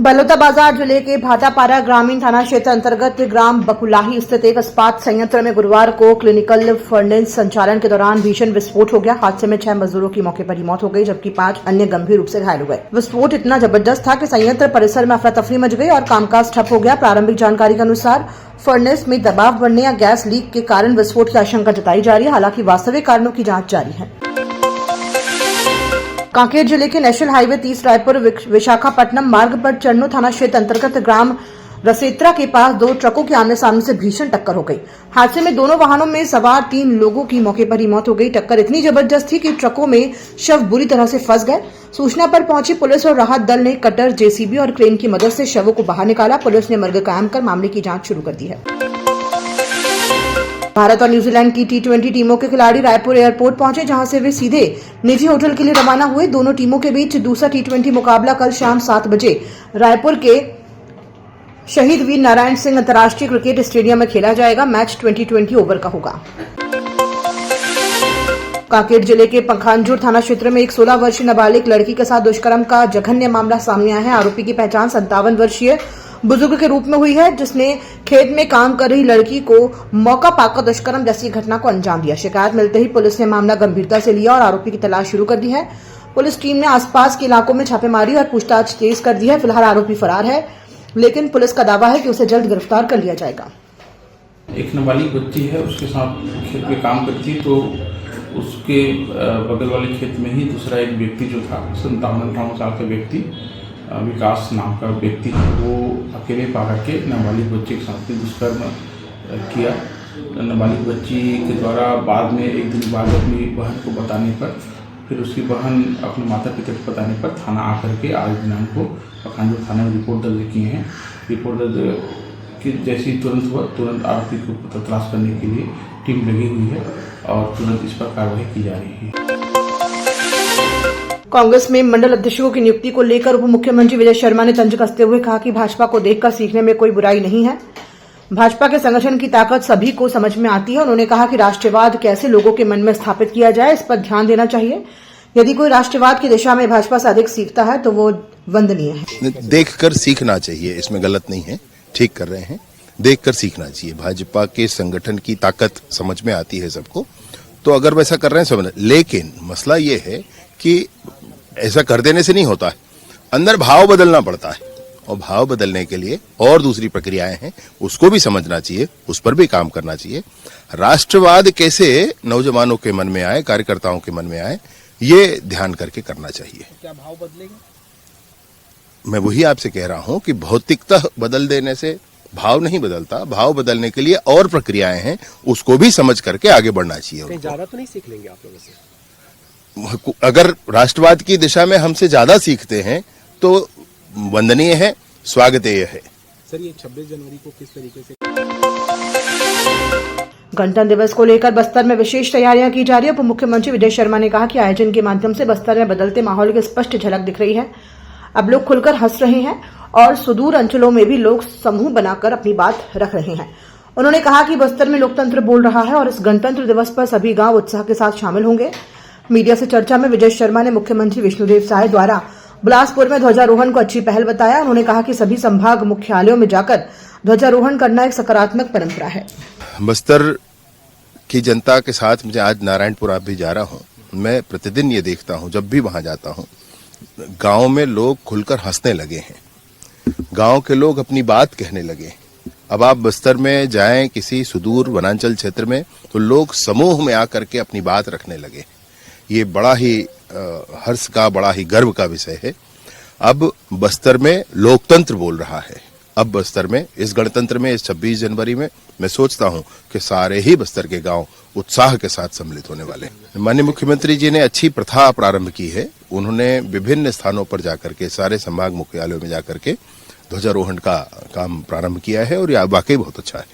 बलौदाबाजार जिले के भाटापारा ग्रामीण थाना क्षेत्र अंतर्गत ग्राम बकुलाही स्थित एक इस्पात संयंत्र में गुरुवार को क्लिनिकल फर्नेस संचालन के दौरान भीषण विस्फोट हो गया। हादसे में 6 मजदूरों की मौके पर ही मौत हो गई, जबकि 5 अन्य गंभीर रूप से घायल हो गए। विस्फोट इतना जबरदस्त था कि संयंत्र परिसर में अफरा तफरी मच गई और कामकाज ठप हो गया। प्रारंभिक जानकारी के अनुसार फर्नेस में दबाव बढ़ने या गैस लीक के कारण विस्फोट की आशंका जताई जा रही है। हालांकि वास्तविक कारणों की जांच जारी है। कांकेर जिले के नेशनल हाईवे 30 रायपुर विशाखापट्टनम मार्ग पर चन्नू थाना क्षेत्र अंतर्गत ग्राम रसेत्रा के पास 2 ट्रकों के आमने सामने से भीषण टक्कर हो गई। हादसे में दोनों वाहनों में सवार 3 लोगों की मौके पर ही मौत हो गई। टक्कर इतनी जबरदस्त थी कि ट्रकों में शव बुरी तरह से फंस गए। सूचना पर पहुंची पुलिस और राहत दल ने कटर, जेसीबी और क्रेन की मदद से शवों को बाहर निकाला। पुलिस ने मर्ग कायम कर मामले की जांच शुरू कर दी है। भारत और न्यूजीलैंड की T20 टीमों के खिलाड़ी रायपुर एयरपोर्ट पहुंचे, जहां से वे सीधे निजी होटल के लिए रवाना हुए। दोनों टीमों के बीच दूसरा T20 मुकाबला कल शाम 7 बजे रायपुर के शहीद वीर नारायण सिंह अंतर्राष्ट्रीय क्रिकेट स्टेडियम में खेला जाएगा। मैच 20-20 ओवर का होगा। कांकेर जिले के पंखानजोर थाना क्षेत्र में एक 16 वर्षीय नाबालिग लड़की के साथ दुष्कर्म का जघन्य मामला सामने आया है। आरोपी की पहचान 57 वर्षीय बुजुर्ग के रूप में हुई है, जिसने खेत में काम कर रही लड़की को मौका पाकर दुष्कर्म जैसी घटना को अंजाम दिया। शिकायत मिलते ही पुलिस ने मामला गंभीरता से लिया और आरोपी की तलाश शुरू कर दी है। पुलिस टीम ने आसपास के इलाकों में छापेमारी और पूछताछ तेज कर दी है। फिलहाल आरोपी फरार है, लेकिन पुलिस का दावा है कि उसे जल्द गिरफ्तार कर लिया जाएगा। एक नाबालिग बच्ची है, उसके साथ खेत में काम करती, तो उसके बगल वाले खेत में ही दूसरा एक व्यक्ति जो था 57 साल का व्यक्ति, विकास नाम का व्यक्ति, वो अकेले पकड़ के नाबालिग बच्चे के साथ दुष्कर्म किया। नाबालिग बच्ची के द्वारा बाद में एक दिन बाद अपनी बहन को बताने पर, फिर उसकी बहन अपने माता पिता को बताने पर थाना आकर के आज दिनांक को पंखानजोर थाने में रिपोर्ट दर्ज किए हैं। रिपोर्ट दर्ज की जैसी तुरंत हुआ, तुरंत आरोपी को तलाश करने के लिए टीम लगी हुई है और तुरंत इस पर कार्रवाई की जा रही है। कांग्रेस में मंडल अध्यक्षों की नियुक्ति को लेकर उप मुख्यमंत्री विजय शर्मा ने तंज कसते हुए कहा कि भाजपा को देखकर सीखने में कोई बुराई नहीं है। भाजपा के संगठन की ताकत सभी को समझ में आती है। उन्होंने कहा कि राष्ट्रवाद कैसे लोगों के मन में स्थापित किया जाए, इस पर ध्यान देना चाहिए। यदि कोई राष्ट्रवाद की दिशा में भाजपा से अधिक सीखता है तो वो वंदनीय है। देखकर सीखना चाहिए, इसमें गलत नहीं है, ठीक कर रहे हैं। देखकर सीखना चाहिए। भाजपा के संगठन की ताकत समझ में आती है सबको, तो अगर वैसा कर रहे हैं समझ। लेकिन मसला ये है कि ऐसा कर देने से नहीं होता है, अंदर भाव बदलना पड़ता है, और भाव बदलने के लिए और दूसरी प्रक्रियाएं हैं, उसको भी समझना चाहिए, उस पर भी काम करना चाहिए। राष्ट्रवाद कैसे नौजवानों के मन में आए, कार्यकर्ताओं के मन में आए, ये ध्यान करके करना चाहिए। क्या भाव बदलेगा? मैं वही आपसे कह रहा हूं कि भौतिकता बदल देने से भाव नहीं बदलता। भाव बदलने के लिए और प्रक्रियाएं हैं, उसको भी समझ करके आगे बढ़ना चाहिए। ज्यादा तो नहीं सीख लेंगे आप लोगों से? अगर राष्ट्रवाद की दिशा में हमसे ज्यादा सीखते हैं तो वंदनीय है, स्वागतनीय है। सर, ये 26 जनवरी को किस तरीके से गणतंत्र दिवस को लेकर बस्तर में विशेष तैयारियां की जा रही है। उप मुख्यमंत्री विजय शर्मा ने कहा कि आयोजन के माध्यम से बस्तर में बदलते माहौल की स्पष्ट झलक दिख रही है। अब लोग खुलकर हंस रहे हैं और सुदूर अंचलों में भी लोग समूह बनाकर अपनी बात रख रहे हैं। उन्होंने कहा कि बस्तर में लोकतंत्र बोल रहा है और इस गणतंत्र दिवस पर सभी गांव उत्साह के साथ शामिल होंगे। मीडिया से चर्चा में विजय शर्मा ने मुख्यमंत्री विष्णुदेव साय द्वारा बिलासपुर में ध्वजारोहण को अच्छी पहल बताया। उन्होंने कहा कि सभी संभाग मुख्यालयों में जाकर ध्वजारोहण करना एक सकारात्मक परंपरा है। बस्तर की जनता के साथ मुझे आज नारायणपुर आप भी जा रहा हूं, मैं प्रतिदिन ये देखता हूं, जब भी वहां जाता हूं, गांव में लोग खुलकर हंसने लगे हैं, गांव के लोग अपनी बात कहने लगे। अब आप बस्तर में जाएं किसी सुदूर वनांचल क्षेत्र में, तो लोग समूह में आकर के अपनी बात रखने लगे। ये बड़ा ही हर्ष का, बड़ा ही गर्व का विषय है। अब बस्तर में लोकतंत्र बोल रहा है। अब बस्तर में इस गणतंत्र में, इस 26 जनवरी में मैं सोचता हूं कि सारे ही बस्तर के गांव उत्साह के साथ सम्मिलित होने वाले हैं। माननीय मुख्यमंत्री जी ने अच्छी प्रथा प्रारंभ की है। उन्होंने विभिन्न स्थानों पर जाकर के, सारे संभाग मुख्यालयों में जाकर के ध्वजारोहण का काम प्रारंभ किया है और यह वाकई बहुत अच्छा है।